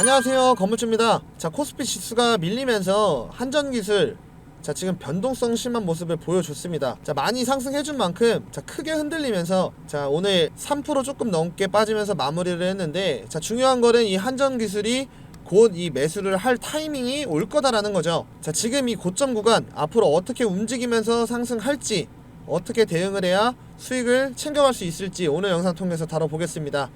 안녕하세요, 건물주입니다. 자, 코스피 지수가 밀리면서 한전기술 지금 변동성 심한 모습을 보여줬습니다. 자, 많이 상승해준 만큼 크게 흔들리면서 오늘 3% 조금 넘게 빠지면서 마무리를 했는데, 중요한 거는 이 한전기술이 곧 이 매수를 할 타이밍이 올 거다라는 거죠. 지금 이 고점 구간 앞으로 어떻게 움직이면서 상승할지, 어떻게 대응을 해야 수익을 챙겨갈 수 있을지 오늘 영상 통해서 다뤄보겠습니다.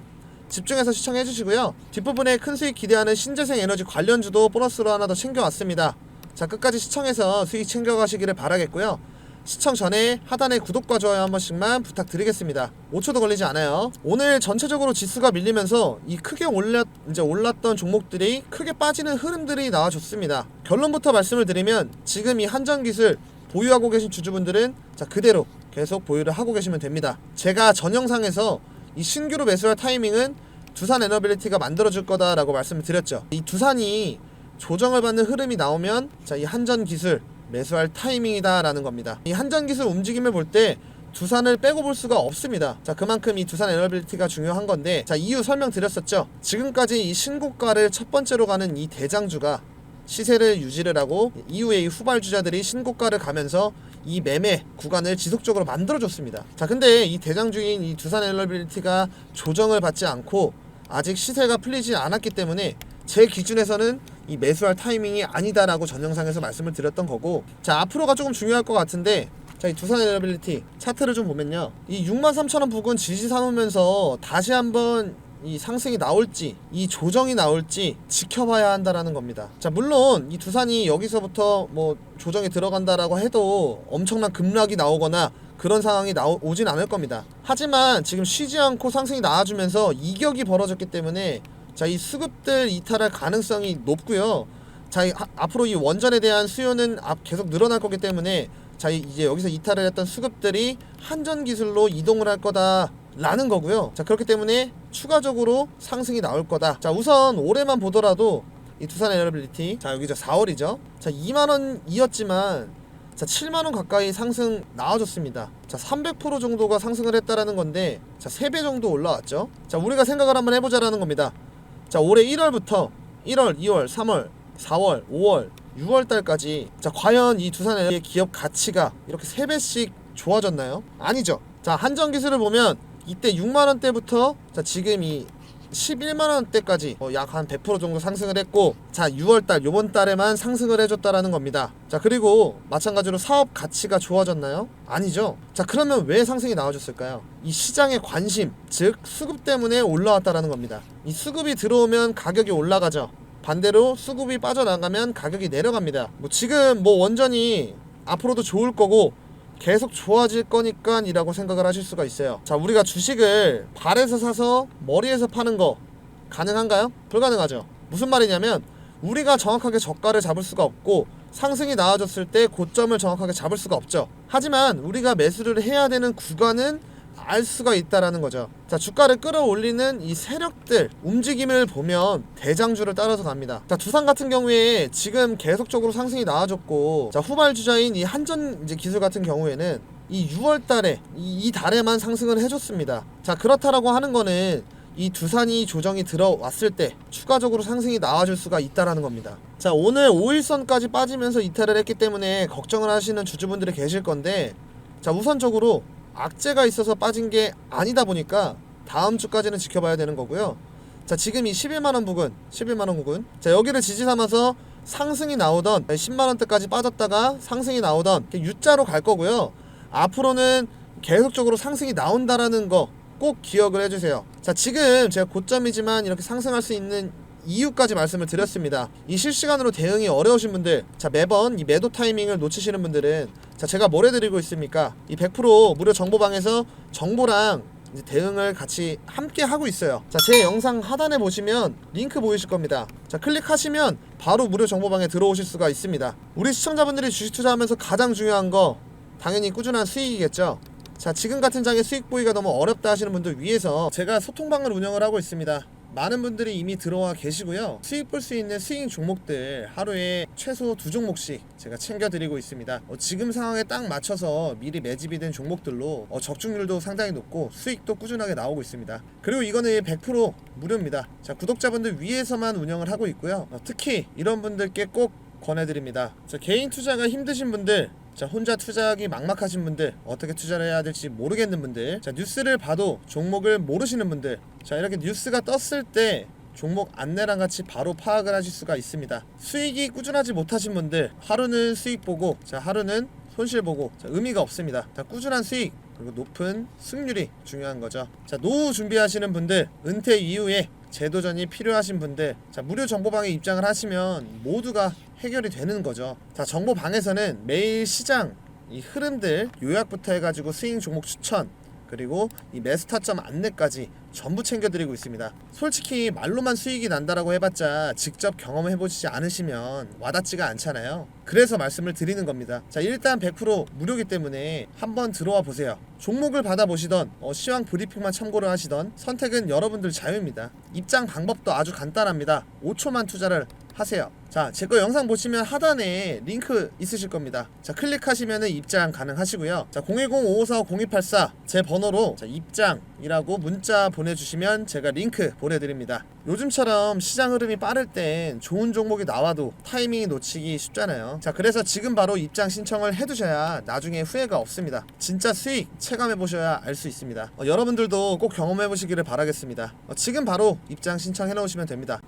집중해서 시청해 주시고요. 뒷부분에 큰 수익 기대하는 신재생 에너지 관련주도 보너스로 하나 더 챙겨왔습니다. 끝까지 시청해서 수익 챙겨가시기를 바라겠고요. 시청 전에 하단에 구독과 좋아요 한 번씩만 부탁드리겠습니다. 5초도 걸리지 않아요. 오늘 전체적으로 지수가 밀리면서 이 크게 올랐던 종목들이 크게 빠지는 흐름들이 나와줬습니다. 결론부터 말씀을 드리면 지금 이 한전기술 보유하고 계신 주주분들은 그대로 계속 보유를 하고 계시면 됩니다. 제가 전 영상에서 이 신규로 매수할 타이밍은 두산 에너빌리티가 만들어줄 거다라고 말씀을 드렸죠. 이 두산이 조정을 받는 흐름이 나오면 이 한전기술 매수할 타이밍이다 라는 겁니다. 이 한전기술 움직임을 볼 때 두산을 빼고 볼 수가 없습니다. 그만큼 이 두산 에너빌리티가 중요한 건데, 이유 설명드렸었죠. 지금까지 이 신고가를 첫 번째로 가는 이 대장주가 시세를 유지를 하고 이후에 이 후발주자들이 신고가를 가면서 이 매매 구간을 지속적으로 만들어줬습니다. 근데 이 대장주인 이 두산 에너빌리티가 조정을 받지 않고 아직 시세가 풀리지 않았기 때문에 제 기준에서는 이 매수할 타이밍이 아니다라고 전 영상에서 말씀을 드렸던 거고, 앞으로가 조금 중요할 것 같은데, 이 두산 에너빌리티 차트를 좀 보면요, 이 63,000원 부근 지지 삼으면서 다시 한번 이 상승이 나올지 이 조정이 나올지 지켜봐야 한다라는 겁니다. 물론 이 두산이 여기서부터 뭐 조정이 들어간다라고 해도 엄청난 급락이 나오거나 그런 상황이 오진 않을 겁니다. 하지만 지금 쉬지 않고 상승이 나와주면서 이격이 벌어졌기 때문에 이 수급들 이탈할 가능성이 높고요. 앞으로 이 원전에 대한 수요는 계속 늘어날 거기 때문에 이제 여기서 이탈을 했던 수급들이 한전기술로 이동을 할 거다 라는 거고요. 그렇기 때문에 추가적으로 상승이 나올 거다. 우선 올해만 보더라도 이 두산 에너빌리티 여기 4월이죠. 2만원이었지만 7만원 가까이 상승 나와줬습니다. 300% 정도가 상승을 했다라는 건데 3배 정도 올라왔죠. 우리가 생각을 한번 해보자라는 겁니다. 올해 1월부터 1월, 2월, 3월, 4월, 5월, 6월달까지 과연 이 두산 에너지의 기업 가치가 이렇게 3배씩 좋아졌나요? 아니죠. 한전기술을 보면 이때 6만원대부터 지금 이 11만원대까지 약 한 100% 정도 상승을 했고, 6월달 요번 달에만 상승을 해줬다라는 겁니다. 그리고 마찬가지로 사업 가치가 좋아졌나요? 아니죠. 그러면 왜 상승이 나와줬을까요? 이 시장의 관심, 즉 수급 때문에 올라왔다라는 겁니다. 이 수급이 들어오면 가격이 올라가죠. 반대로 수급이 빠져나가면 가격이 내려갑니다. 지금 원전이 앞으로도 좋을 거고 계속 좋아질 거니까 이라고 생각을 하실 수가 있어요. 우리가 주식을 발에서 사서 머리에서 파는 거 가능한가요? 불가능하죠. 무슨 말이냐면 우리가 정확하게 저가를 잡을 수가 없고 상승이 나와줬을 때 고점을 정확하게 잡을 수가 없죠. 하지만 우리가 매수를 해야 되는 구간은 알 수가 있다라는 거죠. 주가를 끌어올리는 이 세력들 움직임을 보면 대장주를 따라서 갑니다. 두산 같은 경우에 지금 계속적으로 상승이 나와줬고, 후발주자인 이 한전기술 같은 경우에는 이 6월달에 이 달에만 상승을 해줬습니다. 그렇다라고 하는 거는 이 두산이 조정이 들어왔을 때 추가적으로 상승이 나와줄 수가 있다라는 겁니다. 오늘 5일선까지 빠지면서 이탈을 했기 때문에 걱정을 하시는 주주분들이 계실 건데, 우선적으로 악재가 있어서 빠진 게 아니다 보니까 다음 주까지는 지켜봐야 되는 거고요. 지금 이 11만원 부근 여기를 지지 삼아서 상승이 나오던 10만원대까지 빠졌다가 상승이 나오던 U자로 갈 거고요. 앞으로는 계속적으로 상승이 나온다라는 거 꼭 기억을 해주세요. 지금 제가 고점이지만 이렇게 상승할 수 있는 이유까지 말씀을 드렸습니다. 이 실시간으로 대응이 어려우신 분들, 매번 이 매도 타이밍을 놓치시는 분들은 제가 뭘 해드리고 있습니까? 이 100% 무료 정보방에서 정보랑 이제 대응을 같이 함께 하고 있어요. 제 영상 하단에 보시면 링크 보이실 겁니다. 클릭하시면 바로 무료 정보방에 들어오실 수가 있습니다. 우리 시청자분들이 주식 투자하면서 가장 중요한 거 당연히 꾸준한 수익이겠죠. 지금 같은 장에 수익 보기가 너무 어렵다 하시는 분들 위해서 제가 소통방을 운영을 하고 있습니다. 많은 분들이 이미 들어와 계시고요. 수익 볼 수 있는 스윙 종목들 하루에 최소 2종목씩 제가 챙겨드리고 있습니다. 지금 상황에 딱 맞춰서 미리 매집이 된 종목들로 적중률도 상당히 높고 수익도 꾸준하게 나오고 있습니다. 그리고 이거는 100% 무료입니다. 자, 구독자분들 위해서만 운영을 하고 있고요. 특히 이런 분들께 꼭 권해드립니다. 자, 개인 투자가 힘드신 분들, 자, 혼자 투자하기 막막하신 분들, 어떻게 투자를 해야 될지 모르겠는 분들, 자, 뉴스를 봐도 종목을 모르시는 분들, 자, 이렇게 뉴스가 떴을 때 종목 안내랑 같이 바로 파악을 하실 수가 있습니다. 수익이 꾸준하지 못하신 분들, 하루는 수익 보고, 자, 하루는 손실 보고, 자, 의미가 없습니다. 자, 꾸준한 수익 그리고 높은 승률이 중요한 거죠. 자, 노후 준비하시는 분들, 은퇴 이후에 재도전이 필요하신 분들, 자, 무료 정보방에 입장을 하시면 모두가 해결이 되는 거죠. 자, 정보방에서는 매일 시장 이 흐름들 요약부터 해가지고 스윙 종목 추천, 그리고 이 매수 타점 안내까지 전부 챙겨드리고 있습니다. 솔직히 말로만 수익이 난다라고 해봤자 직접 경험해보시지 않으시면 와닿지가 않잖아요. 그래서 말씀을 드리는 겁니다. 자, 일단 100% 무료이기 때문에 한번 들어와 보세요. 종목을 받아보시던 시황 브리핑만 참고를 하시던 선택은 여러분들 자유입니다. 입장 방법도 아주 간단합니다. 5초만 투자를 하세요. 자, 제 거 영상 보시면 하단에 링크 있으실 겁니다. 자, 클릭하시면 입장 가능하시고요. 자, 010-5545-0284 제 번호로 자, 입장이라고 문자 보내주시면 제가 링크 보내드립니다. 요즘처럼 시장 흐름이 빠를 땐 좋은 종목이 나와도 타이밍이 놓치기 쉽잖아요. 자, 그래서 지금 바로 입장 신청을 해두셔야 나중에 후회가 없습니다. 진짜 수익 체감해보셔야 알 수 있습니다. 여러분들도 꼭 경험해보시기를 바라겠습니다. 지금 바로 입장 신청해 놓으시면 됩니다.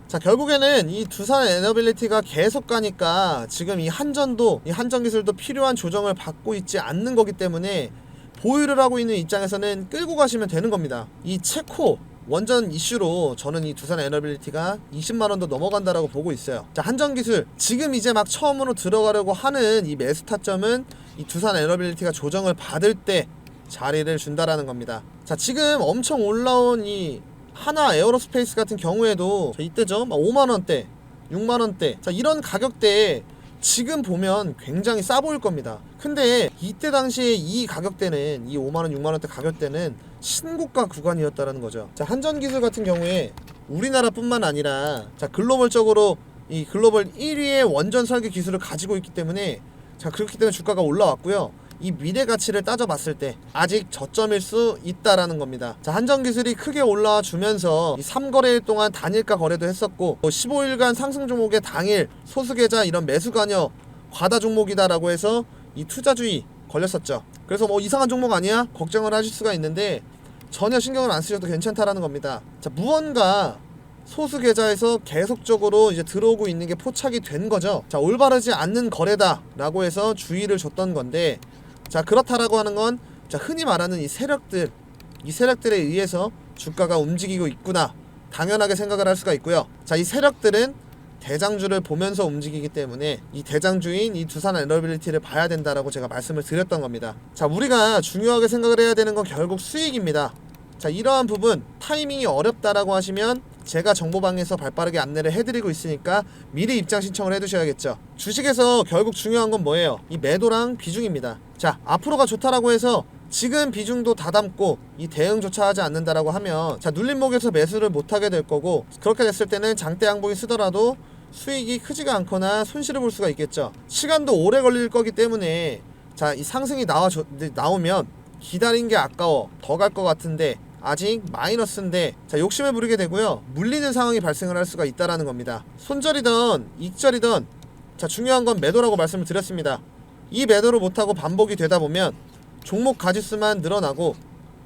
자, 결국에는 이 두산 에너빌리티가 계속 가니까 지금 이 한전도, 이 한전기술도 필요한 조정을 받고 있지 않는 거기 때문에 보유를 하고 있는 입장에서는 끌고 가시면 되는 겁니다. 이 체코 원전 이슈로 저는 이 두산 에너빌리티가 20만원도 넘어간다라고 보고 있어요. 자, 한전기술 지금 이제 막 처음으로 들어가려고 하는 이 매수 타점은 이 두산 에너빌리티가 조정을 받을 때 자리를 준다라는 겁니다. 자, 지금 엄청 올라온 이 하나 에어로스페이스 같은 경우에도 이때죠, 5만원대 6만원대, 자, 이런 가격대에 지금 보면 굉장히 싸 보일 겁니다. 근데 이때 당시에 이 가격대는, 이 5만원 6만원대 가격대는 신고가 구간이었다라는 거죠. 자, 한전기술 같은 경우에 우리나라 뿐만 아니라 자, 글로벌적으로 이 글로벌 1위의 원전 설계 기술을 가지고 있기 때문에, 자, 그렇기 때문에 주가가 올라왔고요. 이 미래 가치를 따져봤을 때 아직 저점일 수 있다라는 겁니다. 자, 한전기술이 크게 올라와 주면서 이 3거래일 동안 단일가 거래도 했었고, 15일간 상승 종목의 당일 소수계좌 이런 매수 관여 과다 종목이다라고 해서 이 투자주의 걸렸었죠. 그래서 뭐 이상한 종목 아니야? 걱정을 하실 수가 있는데 전혀 신경을 안 쓰셔도 괜찮다라는 겁니다. 자, 무언가 소수 계좌에서 계속적으로 이제 들어오고 있는 게 포착이 된 거죠. 자, 올바르지 않는 거래다라고 해서 주의를 줬던 건데, 자, 그렇다라고 하는 건 자, 흔히 말하는 이 세력들, 이 세력들에 의해서 주가가 움직이고 있구나, 당연하게 생각을 할 수가 있고요. 자, 이 세력들은 대장주를 보면서 움직이기 때문에 이 대장주인 이 두산 에너빌리티를 봐야 된다라고 제가 말씀을 드렸던 겁니다. 자, 우리가 중요하게 생각을 해야 되는 건 결국 수익입니다. 자, 이러한 부분 타이밍이 어렵다라고 하시면 제가 정보방에서 발빠르게 안내를 해드리고 있으니까 미리 입장 신청을 해두셔야겠죠. 주식에서 결국 중요한 건 뭐예요? 이 매도랑 비중입니다. 자, 앞으로가 좋다라고 해서 지금 비중도 다 담고 이 대응조차 하지 않는다라고 하면, 자, 눌림목에서 매수를 못하게 될 거고, 그렇게 됐을 때는 장대 양봉이 쓰더라도 수익이 크지가 않거나 손실을 볼 수가 있겠죠. 시간도 오래 걸릴 거기 때문에, 자, 이 상승이 나오면 기다린 게 아까워, 더 갈 것 같은데 아직 마이너스인데, 자, 욕심을 부리게 되고요. 물리는 상황이 발생을 할 수가 있다라는 겁니다. 손절이든 익절이든, 자, 중요한 건 매도라고 말씀을 드렸습니다. 이 매도를 못하고 반복이 되다 보면 종목 가지수만 늘어나고,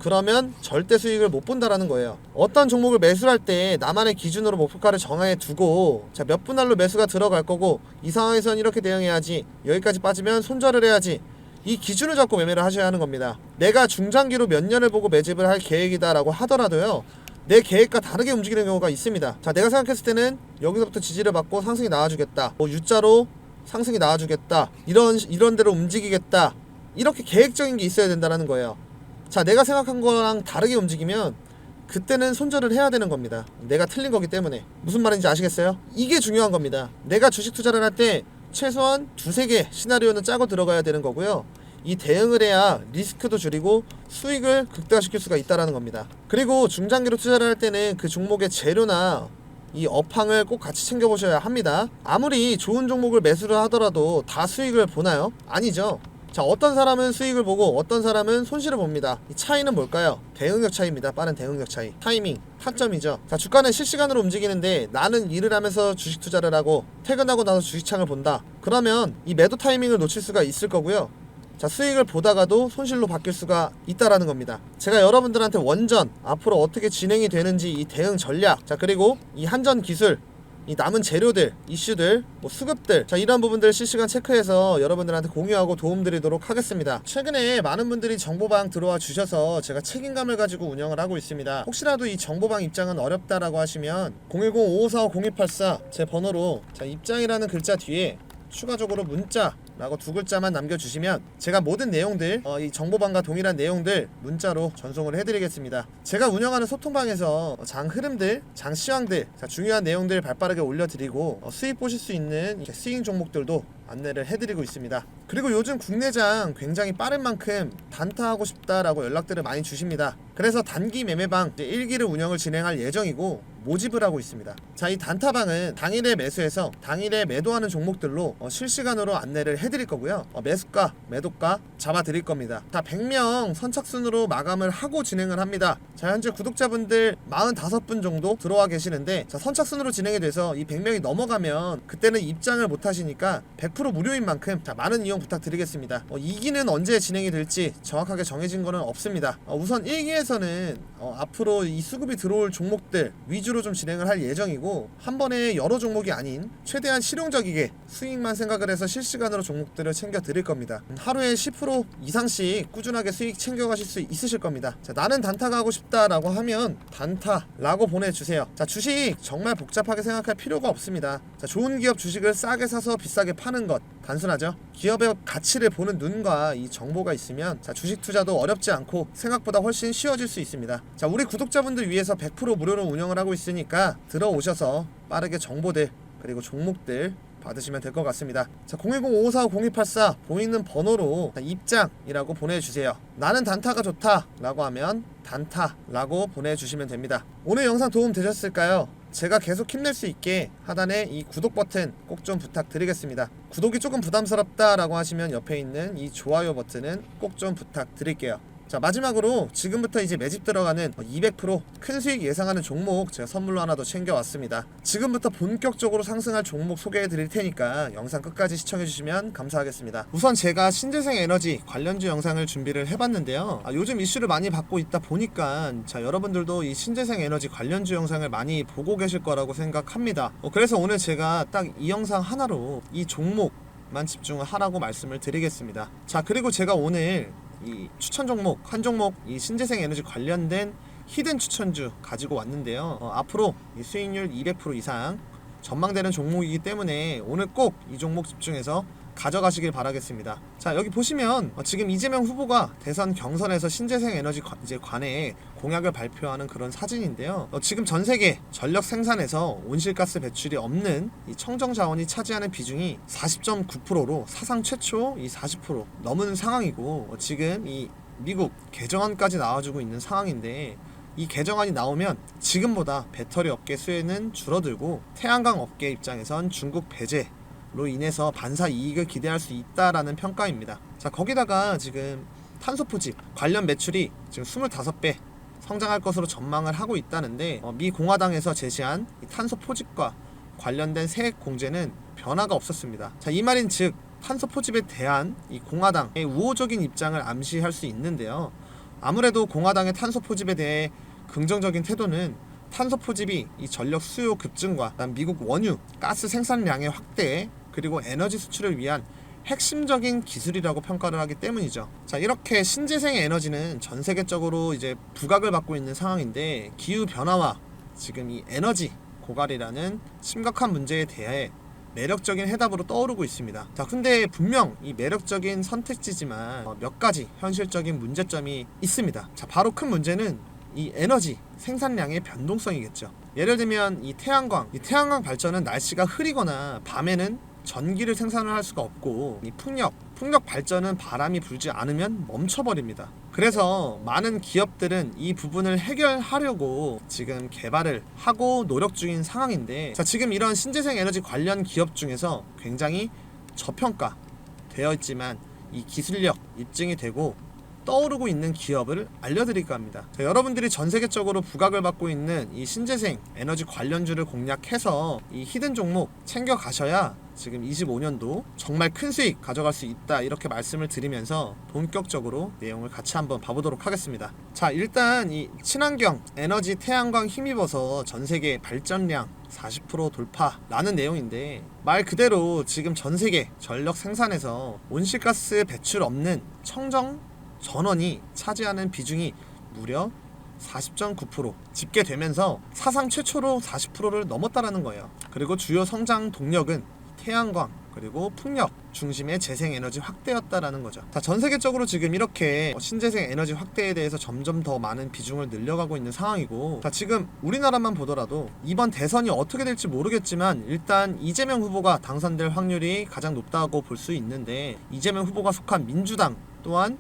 그러면 절대 수익을 못 본다라는 거예요. 어떤 종목을 매수할 때 나만의 기준으로 목표가를 정해 두고, 자, 몇 분할로 매수가 들어갈 거고, 이 상황에선 이렇게 대응해야지, 여기까지 빠지면 손절을 해야지, 이 기준을 잡고 매매를 하셔야 하는 겁니다. 내가 중장기로 몇 년을 보고 매집을 할 계획이다 라고 하더라도요, 내 계획과 다르게 움직이는 경우가 있습니다. 자, 내가 생각했을 때는 여기서부터 지지를 받고 상승이 나와주겠다, 뭐 U자로 상승이 나와주겠다, 이런 대로 움직이겠다, 이렇게 계획적인 게 있어야 된다는 거예요. 자, 내가 생각한 거랑 다르게 움직이면 그때는 손절을 해야 되는 겁니다. 내가 틀린 거기 때문에. 무슨 말인지 아시겠어요? 이게 중요한 겁니다. 내가 주식 투자를 할 때 최소한 2-3개 시나리오는 짜고 들어가야 되는 거고요. 이 대응을 해야 리스크도 줄이고 수익을 극대화시킬 수가 있다는 겁니다. 그리고 중장기로 투자를 할 때는 그 종목의 재료나 이 업황을 꼭 같이 챙겨보셔야 합니다. 아무리 좋은 종목을 매수를 하더라도 다 수익을 보나요? 아니죠. 자, 어떤 사람은 수익을 보고 어떤 사람은 손실을 봅니다. 이 차이는 뭘까요? 대응력 차이입니다. 빠른 대응력 차이. 타이밍, 타점이죠. 자, 주가는 실시간으로 움직이는데 나는 일을 하면서 주식 투자를 하고 퇴근하고 나서 주식창을 본다. 그러면 이 매도 타이밍을 놓칠 수가 있을 거고요. 자, 수익을 보다가도 손실로 바뀔 수가 있다라는 겁니다. 제가 여러분들한테 원전 앞으로 어떻게 진행이 되는지 이 대응 전략, 자, 그리고 이 한전 기술, 이 남은 재료들, 이슈들, 수급들, 자, 이런 부분들 실시간 체크해서 여러분들한테 공유하고 도움드리도록 하겠습니다. 최근에 많은 분들이 정보방 들어와 주셔서 제가 책임감을 가지고 운영을 하고 있습니다. 혹시라도 이 정보방 입장은 어렵다라고 하시면 010-5545-0284 제 번호로, 자, 입장이라는 글자 뒤에 추가적으로 문자 라고 두 글자만 남겨주시면 제가 모든 내용들, 이 정보방과 동일한 내용들 문자로 전송을 해드리겠습니다. 제가 운영하는 소통방에서 장 흐름들, 장 시황들, 중요한 내용들 발빠르게 올려드리고 수익 보실 수 있는 스윙 종목들도 안내를 해드리고 있습니다. 그리고 요즘 국내장 굉장히 빠른 만큼 단타하고 싶다라고 연락들을 많이 주십니다. 그래서 단기 매매방 1기를 운영을 진행할 예정이고 모집을 하고 있습니다. 자, 이 단타방은 당일에 매수해서 당일에 매도하는 종목들로 실시간으로 안내를 해드릴 거고요. 매수가, 매도가 잡아드릴 겁니다. 자, 100명 선착순으로 마감을 하고 진행을 합니다. 자, 현재 구독자분들 45분 정도 들어와 계시는데, 자, 선착순으로 진행이 돼서 이 100명이 넘어가면 그때는 입장을 못 하시니까 100% 무료인 만큼, 자, 많은 이용 부탁드리겠습니다. 2기는 언제 진행이 될지 정확하게 정해진 거는 없습니다. 우선 1기에서는 앞으로 이 수급이 들어올 종목들 위주로 좀 진행을 할 예정이고, 한 번에 여러 종목이 아닌 최대한 실용적이게 수익만 생각을 해서 실시간으로 종목들을 챙겨 드릴 겁니다. 하루에 10% 이상씩 꾸준하게 수익 챙겨 가실 수 있으실 겁니다. 자, 나는 단타가 하고 싶다라고 하면 단타라고 보내주세요. 자, 주식 정말 복잡하게 생각할 필요가 없습니다. 자, 좋은 기업 주식을 싸게 사서 비싸게 파는 것 단순하죠. 기업의 가치를 보는 눈과 이 정보가 있으면, 자, 주식 투자도 어렵지 않고 생각보다 훨씬 쉬워질 수 있습니다. 자, 우리 구독자분들 위해서 100% 무료로 운영을 하고 있으니까 들어오셔서 빠르게 정보들 그리고 종목들 받으시면 될 것 같습니다. 자, 010-5545-0284 보이는 번호로 입장이라고 보내주세요. 나는 단타가 좋다 라고 하면 단타라고 보내주시면 됩니다. 오늘 영상 도움 되셨을까요? 제가 계속 힘낼 수 있게 하단에 이 구독 버튼 꼭 좀 부탁드리겠습니다. 구독이 조금 부담스럽다 라고 하시면 옆에 있는 이 좋아요 버튼은 꼭 좀 부탁드릴게요. 자, 마지막으로 지금부터 이제 매집 들어가는 200% 큰 수익 예상하는 종목 제가 선물로 하나 더 챙겨왔습니다. 지금부터 본격적으로 상승할 종목 소개해 드릴 테니까 영상 끝까지 시청해 주시면 감사하겠습니다. 우선 제가 신재생 에너지 관련주 영상을 준비를 해봤는데요. 요즘 이슈를 많이 받고 있다 보니까, 자, 여러분들도 이 신재생 에너지 관련주 영상을 많이 보고 계실 거라고 생각합니다. 그래서 오늘 제가 딱 이 영상 하나로 이 종목만 집중을 하라고 말씀을 드리겠습니다. 자, 그리고 제가 오늘 이 추천 종목 한 종목, 이 신재생 에너지 관련된 히든 추천주 가지고 왔는데요. 앞으로 이 수익률 200% 이상 전망되는 종목이기 때문에 오늘 꼭 이 종목 집중해서 가져가시길 바라겠습니다. 자, 여기 보시면 지금 이재명 후보가 대선 경선에서 신재생 에너지 관에 공약을 발표하는 그런 사진인데요. 지금 전 세계 전력 생산에서 온실가스 배출이 없는 이 청정 자원이 차지하는 비중이 40.9%로 사상 최초 이 40% 넘은 상황이고, 지금 이 미국 개정안까지 나와주고 있는 상황인데, 이 개정안이 나오면 지금보다 배터리 업계 수혜는 줄어들고 태양광 업계 입장에선 중국 배제 로 인해서 반사 이익을 기대할 수 있다라는 평가입니다. 자, 거기다가 지금 탄소 포집 관련 매출이 지금 25배 성장할 것으로 전망을 하고 있다는데, 미 공화당에서 제시한 이 탄소 포집과 관련된 세액 공제는 변화가 없었습니다. 자, 이 말인 즉 탄소 포집에 대한 이 공화당의 우호적인 입장을 암시할 수 있는데요. 아무래도 공화당의 탄소 포집에 대해 긍정적인 태도는 탄소 포집이 이 전력 수요 급증과 미국 원유 가스 생산량의 확대 그리고 에너지 수출을 위한 핵심적인 기술이라고 평가를 하기 때문이죠. 자, 이렇게 신재생 에너지는 전 세계적으로 이제 부각을 받고 있는 상황인데, 기후 변화와 지금 이 에너지 고갈이라는 심각한 문제에 대해 매력적인 해답으로 떠오르고 있습니다. 자, 근데 분명 이 매력적인 선택지지만 몇 가지 현실적인 문제점이 있습니다. 자, 바로 큰 문제는 이 에너지 생산량의 변동성이겠죠. 예를 들면 이 태양광 발전은 날씨가 흐리거나 밤에는 전기를 생산을 할 수가 없고, 이 풍력 발전은 바람이 불지 않으면 멈춰버립니다. 그래서 많은 기업들은 이 부분을 해결하려고 지금 개발을 하고 노력 중인 상황인데, 자, 지금 이런 신재생 에너지 관련 기업 중에서 굉장히 저평가 되어 있지만 이 기술력 입증이 되고 떠오르고 있는 기업을 알려드릴까 합니다. 자, 여러분들이 전 세계적으로 부각을 받고 있는 이 신재생 에너지 관련주를 공략해서 이 히든 종목 챙겨 가셔야 지금 25년도 정말 큰 수익 가져갈 수 있다, 이렇게 말씀을 드리면서 본격적으로 내용을 같이 한번 봐보도록 하겠습니다. 자, 일단 이 친환경 에너지 태양광 힘입어서 전 세계 발전량 40% 돌파라는 내용인데, 말 그대로 지금 전 세계 전력 생산에서 온실가스 배출 없는 청정 전원이 차지하는 비중이 무려 40.9% 집계되면서 사상 최초로 40%를 넘었다라는 거예요. 그리고 주요 성장 동력은 태양광 그리고 풍력 중심의 재생에너지 확대였다라는 거죠. 자, 전 세계적으로 지금 이렇게 신재생 에너지 확대에 대해서 점점 더 많은 비중을 늘려가고 있는 상황이고, 자, 지금 우리나라만 보더라도 이번 대선이 어떻게 될지 모르겠지만 일단 이재명 후보가 당선될 확률이 가장 높다고 볼 수 있는데, 이재명 후보가 속한 민주당 또한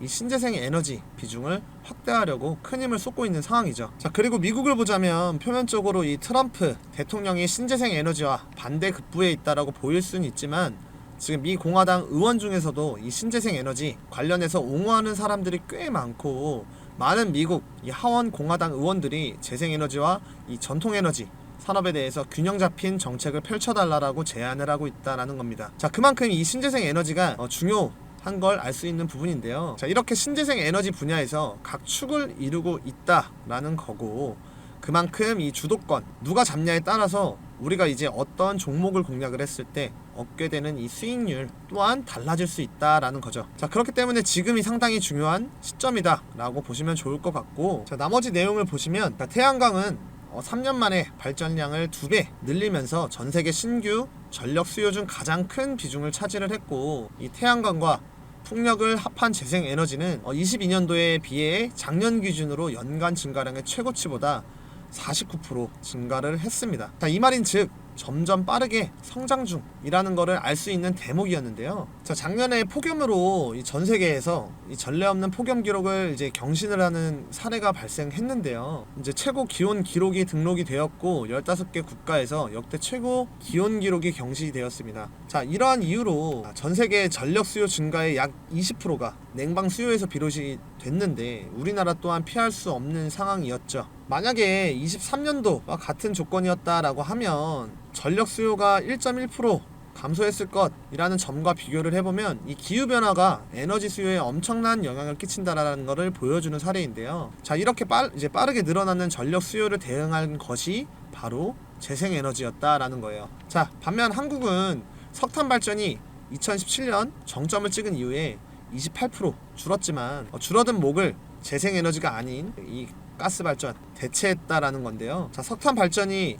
이 신재생 에너지 비중을 확대하려고 큰 힘을 쏟고 있는 상황이죠. 자, 그리고 미국을 보자면 표면적으로 이 트럼프 대통령이 신재생 에너지와 반대 급부에 있다라고 보일 수는 있지만, 지금 미 공화당 의원 중에서도 이 신재생 에너지 관련해서 옹호하는 사람들이 꽤 많고, 많은 미국 이 하원 공화당 의원들이 재생에너지와 이 전통에너지 산업에 대해서 균형 잡힌 정책을 펼쳐달라고 제안을 하고 있다라는 겁니다. 자, 그만큼 이 신재생 에너지가 한 걸 알 수 있는 부분인데요. 자, 이렇게 신재생 에너지 분야에서 각 축을 이루고 있다라는 거고, 그만큼 이 주도권 누가 잡냐에 따라서 우리가 이제 어떤 종목을 공략을 했을 때 얻게 되는 이 수익률 또한 달라질 수 있다라는 거죠. 자, 그렇기 때문에 지금이 상당히 중요한 시점이다 라고 보시면 좋을 것 같고, 자, 나머지 내용을 보시면, 태양광은 3년 만에 발전량을 2배 늘리면서 전 세계 신규 전력 수요 중 가장 큰 비중을 차지를 했고, 이 태양광과 풍력을 합한 재생에너지는 22년도에 비해 작년 기준으로 연간 증가량의 최고치보다 49% 증가를 했습니다. 자, 이 말인즉 점점 빠르게 성장 중이라는 것을 알 수 있는 대목이었는데요. 자, 작년에 폭염으로 이 전 세계에서 이 전례 없는 폭염 기록을 이제 경신을 하는 사례가 발생했는데요. 이제 최고 기온 기록이 등록이 되었고 15개 국가에서 역대 최고 기온 기록이 경신되었습니다. 자, 이러한 이유로 전 세계 전력 수요 증가의 약 20%가 냉방 수요에서 비롯이 됐는데, 우리나라 또한 피할 수 없는 상황이었죠. 만약에 23년도와 같은 조건이었다라고 하면 전력 수요가 1.1% 감소했을 것이라는 점과 비교를 해보면 이 기후변화가 에너지 수요에 엄청난 영향을 끼친다라는 것을 보여주는 사례인데요. 자, 이렇게 이제 빠르게 늘어나는 전력 수요를 대응한 것이 바로 재생에너지였다라는 거예요. 자, 반면 한국은 석탄 발전이 2017년 정점을 찍은 이후에 28% 줄었지만 줄어든 목을 재생에너지가 아닌 이 가스 발전 대체했다라는 건데요. 자, 석탄 발전이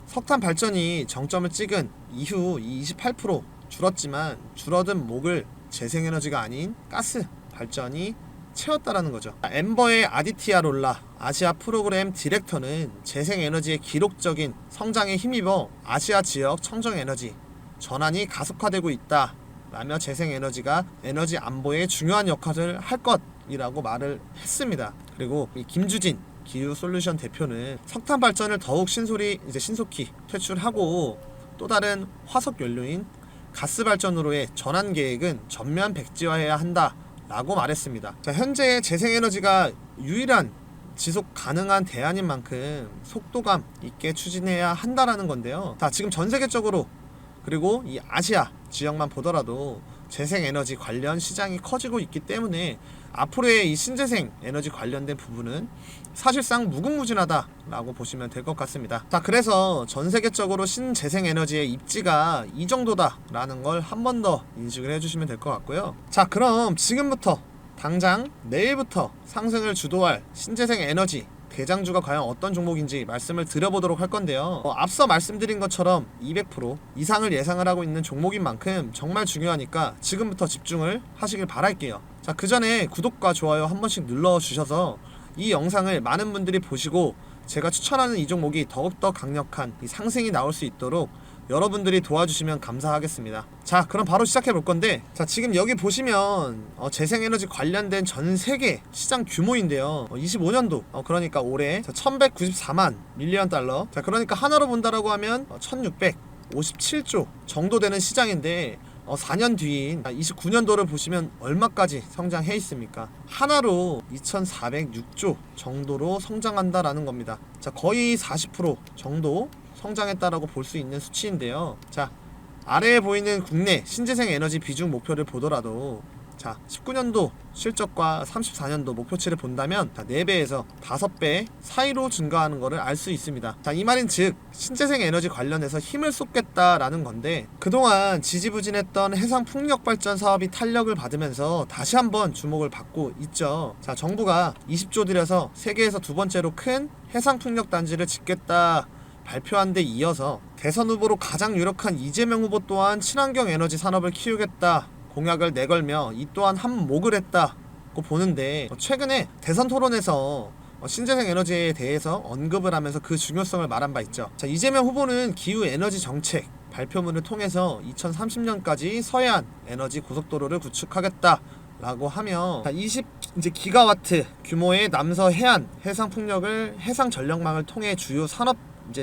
정점을 찍은 이후 28% 줄었지만 줄어든 목을 재생에너지가 아닌 가스 발전이 채웠다라는 거죠. 엠버의 아디티아 롤라 아시아 프로그램 디렉터는 재생에너지의 기록적인 성장에 힘입어 아시아 지역 청정에너지 전환이 가속화되고 있다 라며 재생에너지가 에너지 안보에 중요한 역할을 할 것이라고 말을 했습니다. 그리고 이 김주진 기후솔루션 대표는 석탄 발전을 더욱 신속히 퇴출하고 또 다른 화석 연료인 가스 발전으로의 전환 계획은 전면 백지화해야 한다라고 말했습니다. 자, 현재 재생에너지가 유일한 지속 가능한 대안인 만큼 속도감 있게 추진해야 한다라는 건데요. 자, 지금 전 세계적으로 그리고 이 아시아 지역만 보더라도 재생에너지 관련 시장이 커지고 있기 때문에 앞으로의 이 신재생 에너지 관련된 부분은 사실상 무궁무진하다라고 보시면 될 것 같습니다. 자, 그래서 전 세계적으로 신재생 에너지의 입지가 이 정도다라는 걸 한 번 더 인식을 해주시면 될 것 같고요. 자, 그럼 지금부터 당장 내일부터 상승을 주도할 신재생 에너지 대장주가 과연 어떤 종목인지 말씀을 드려보도록 할 건데요. 앞서 말씀드린 것처럼 200% 이상을 예상을 하고 있는 종목인 만큼 정말 중요하니까 지금부터 집중을 하시길 바랄게요. 자, 그 전에 구독과 좋아요 한 번씩 눌러주셔서 이 영상을 많은 분들이 보시고 제가 추천하는 이 종목이 더욱더 강력한 이 상승이 나올 수 있도록 여러분들이 도와주시면 감사하겠습니다. 자, 그럼 바로 시작해 볼 건데, 자, 지금 여기 보시면 재생에너지 관련된 전 세계 시장 규모인데요. 25년도 그러니까 올해 1194만 밀리언 달러. 자, 그러니까 하나로 본다라고 하면 1657조 정도 되는 시장인데 4년 뒤인 29년도를 보시면 얼마까지 성장해 있습니까? 하나로 2406조 정도로 성장한다라는 겁니다. 자, 거의 40% 정도 성장했다라고 볼 수 있는 수치인데요. 자, 아래에 보이는 국내 신재생 에너지 비중 목표를 보더라도, 자, 19년도 실적과 34년도 목표치를 본다면 4배에서 5배 사이로 증가하는 것을 알 수 있습니다. 자, 이 말인 즉 신재생 에너지 관련해서 힘을 쏟겠다라는 건데, 그동안 지지부진했던 해상 풍력 발전 사업이 탄력을 받으면서 다시 한번 주목을 받고 있죠. 자, 정부가 20조 들여서 세계에서 두 번째로 큰 해상 풍력 단지를 짓겠다 발표한 데 이어서 대선 후보로 가장 유력한 이재명 후보 또한 친환경 에너지 산업을 키우겠다 공약을 내걸며 이 또한 한몫을 했다고 보는데, 최근에 대선 토론에서 신재생 에너지에 대해서 언급을 하면서 그 중요성을 말한 바 있죠. 자, 이재명 후보는 기후 에너지 정책 발표문을 통해서 2030년까지 서해안 에너지 고속도로를 구축하겠다 라고 하며 20기가와트 규모의 남서 해안 해상 풍력을 해상 전력망을 통해 주요 산업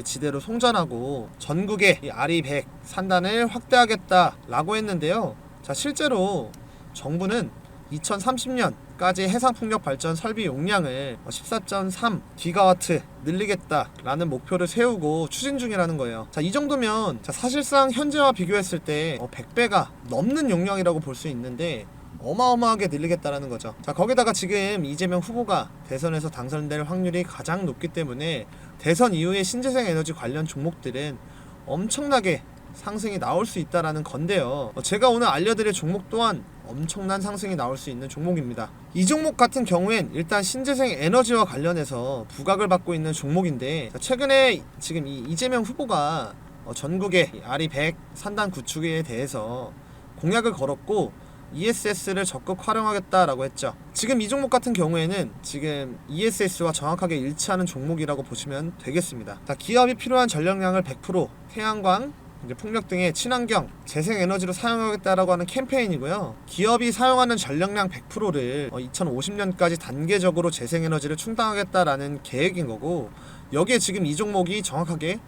지대로 송전하고 전국의 아리 100 산단을 확대하겠다라고 했는데요. 자, 실제로 정부는 2030년까지 해상풍력 발전 설비 용량을 14.3기가와트 늘리겠다라는 목표를 세우고 추진 중이라는 거예요. 자, 이 정도면 사실상 현재와 비교했을 때 100배가 넘는 용량이라고 볼 수 있는데 어마어마하게 늘리겠다라는 거죠. 자, 거기다가 지금 이재명 후보가 대선에서 당선될 확률이 가장 높기 때문에 대선 이후에 신재생 에너지 관련 종목들은 엄청나게 상승이 나올 수 있다라는 건데요. 제가 오늘 알려드릴 종목 또한 엄청난 상승이 나올 수 있는 종목입니다. 이 종목 같은 경우엔 일단 신재생 에너지와 관련해서 부각을 받고 있는 종목인데, 최근에 지금 이 이재명 후보가 전국의 아리 100 산단 구축에 대해서 공약을 걸었고 ESS를 적극 활용하겠다라고 했죠. 지금 이 종목 같은 경우에는 지금 ESS와 정확하게 일치하는 종목이라고 보시면 되겠습니다. 자, 기업이 필요한 전력량을 100% 태양광, 풍력 등의 친환경 재생에너지로 사용하겠다라고 하는 캠페인이고요. 기업이 사용하는 전력량 100%를 2050년까지 단계적으로 재생에너지를 충당하겠다라는 계획인 거고, 여기에 지금 이 종목이 정확하게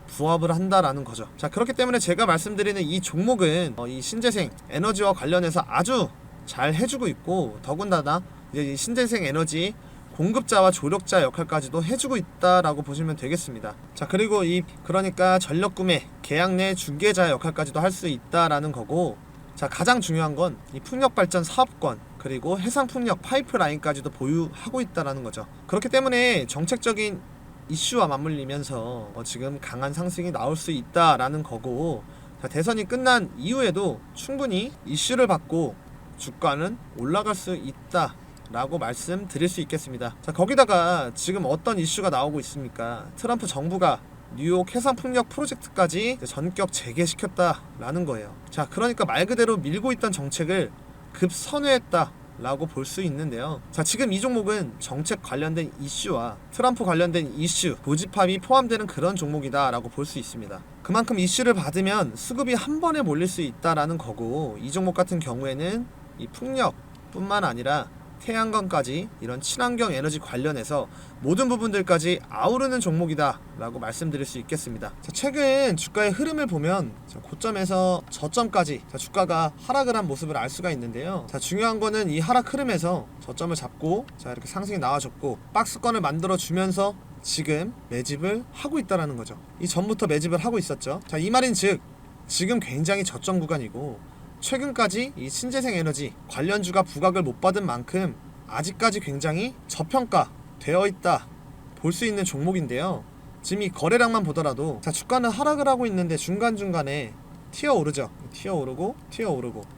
부합을 한다라는 거죠. 자, 그렇기 때문에 제가 말씀드리는 이 종목은 이 신재생 에너지와 관련해서 아주 잘 해주고 있고, 더군다나 이제 이 신재생 에너지 공급자와 조력자 역할까지도 해주고 있다라고 보시면 되겠습니다. 자, 그리고 그러니까 전력 구매 계약 내 중개자 역할까지도 할 수 있다라는 거고, 자, 가장 중요한 건 이 풍력 발전 사업권 그리고 해상 풍력 파이프라인까지도 보유하고 있다라는 거죠. 그렇기 때문에 정책적인 이슈와 맞물리면서 지금 강한 상승이 나올 수 있다라는 거고, 자, 대선이 끝난 이후에도 충분히 이슈를 받고 주가는 올라갈 수 있다 라고 말씀드릴 수 있겠습니다. 자, 거기다가 지금 어떤 이슈가 나오고 있습니까? 트럼프 정부가 뉴욕 해상풍력 프로젝트까지 전격 재개시켰다라는 거예요. 자, 그러니까 말 그대로 밀고 있던 정책을 급선회했다 라고 볼 수 있는데요. 자, 지금 이 종목은 정책 관련된 이슈와 트럼프 관련된 이슈 고집합이 포함되는 그런 종목이다 라고 볼 수 있습니다. 그만큼 이슈를 받으면 수급이 한 번에 몰릴 수 있다라는 거고, 이 종목 같은 경우에는 이 풍력 뿐만 아니라 태양광까지 이런 친환경 에너지 관련해서 모든 부분들까지 아우르는 종목이다 라고 말씀드릴 수 있겠습니다. 자, 최근 주가의 흐름을 보면 고점에서 저점까지 주가가 하락을 한 모습을 알 수가 있는데요. 자, 중요한 거는 이 하락 흐름에서 저점을 잡고 이렇게 상승이 나와줬고 박스권을 만들어 주면서 지금 매집을 하고 있다라는 거죠. 이 전부터 매집을 하고 있었죠. 자, 이 말인 즉 지금 굉장히 저점 구간이고, 최근까지 이 신재생 에너지 관련주가 부각을 못 받은 만큼 아직까지 굉장히 저평가 되어 있다 볼 수 있는 종목인데요. 지금 이 거래량만 보더라도 주가는 하락을 하고 있는데 중간중간에 튀어오르죠. 튀어오르고.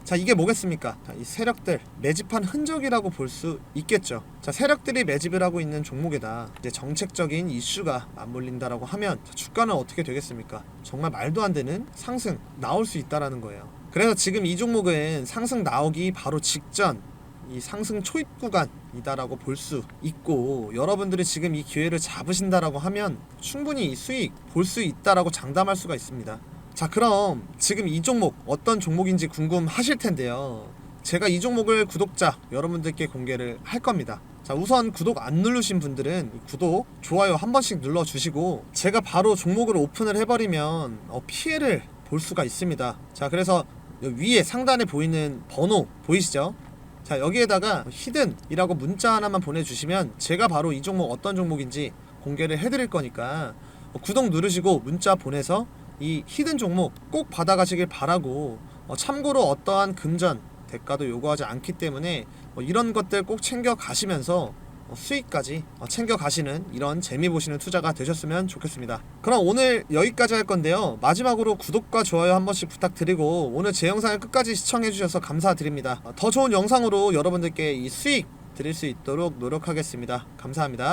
자, 이게 뭐겠습니까? 자, 이 세력들 매집한 흔적이라고 볼 수 있겠죠. 자, 세력들이 매집을 하고 있는 종목에다 이제 정책적인 이슈가 맞물린다라고 하면 주가는 어떻게 되겠습니까? 정말 말도 안 되는 상승 나올 수 있다라는 거예요. 그래서 지금 이 종목은 상승 나오기 바로 직전 이 상승 초입 구간이다라고 볼 수 있고, 여러분들이 지금 이 기회를 잡으신다라고 하면 충분히 수익 볼 수 있다라고 장담할 수가 있습니다. 자, 그럼 지금 이 종목 어떤 종목인지 궁금하실 텐데요. 제가 이 종목을 구독자 여러분들께 공개를 할 겁니다. 자, 우선 구독 안 누르신 분들은 구독, 좋아요 한 번씩 눌러주시고 제가 바로 종목을 오픈을 해버리면 피해를 볼 수가 있습니다. 자, 그래서 위에 상단에 보이는 번호 보이시죠? 자, 여기에다가 히든이라고 문자 하나만 보내주시면 제가 바로 이 종목 어떤 종목인지 공개를 해드릴 거니까 구독 누르시고 문자 보내서 이 히든 종목 꼭 받아가시길 바라고, 참고로 어떠한 금전 대가도 요구하지 않기 때문에 이런 것들 꼭 챙겨 가시면서 수익까지 챙겨 가시는 이런 재미 보시는 투자가 되셨으면 좋겠습니다. 그럼 오늘 여기까지 할 건데요. 마지막으로 구독과 좋아요 한 번씩 부탁드리고 오늘 제 영상을 끝까지 시청해 주셔서 감사드립니다. 더 좋은 영상으로 여러분들께 이 수익 드릴 수 있도록 노력하겠습니다. 감사합니다.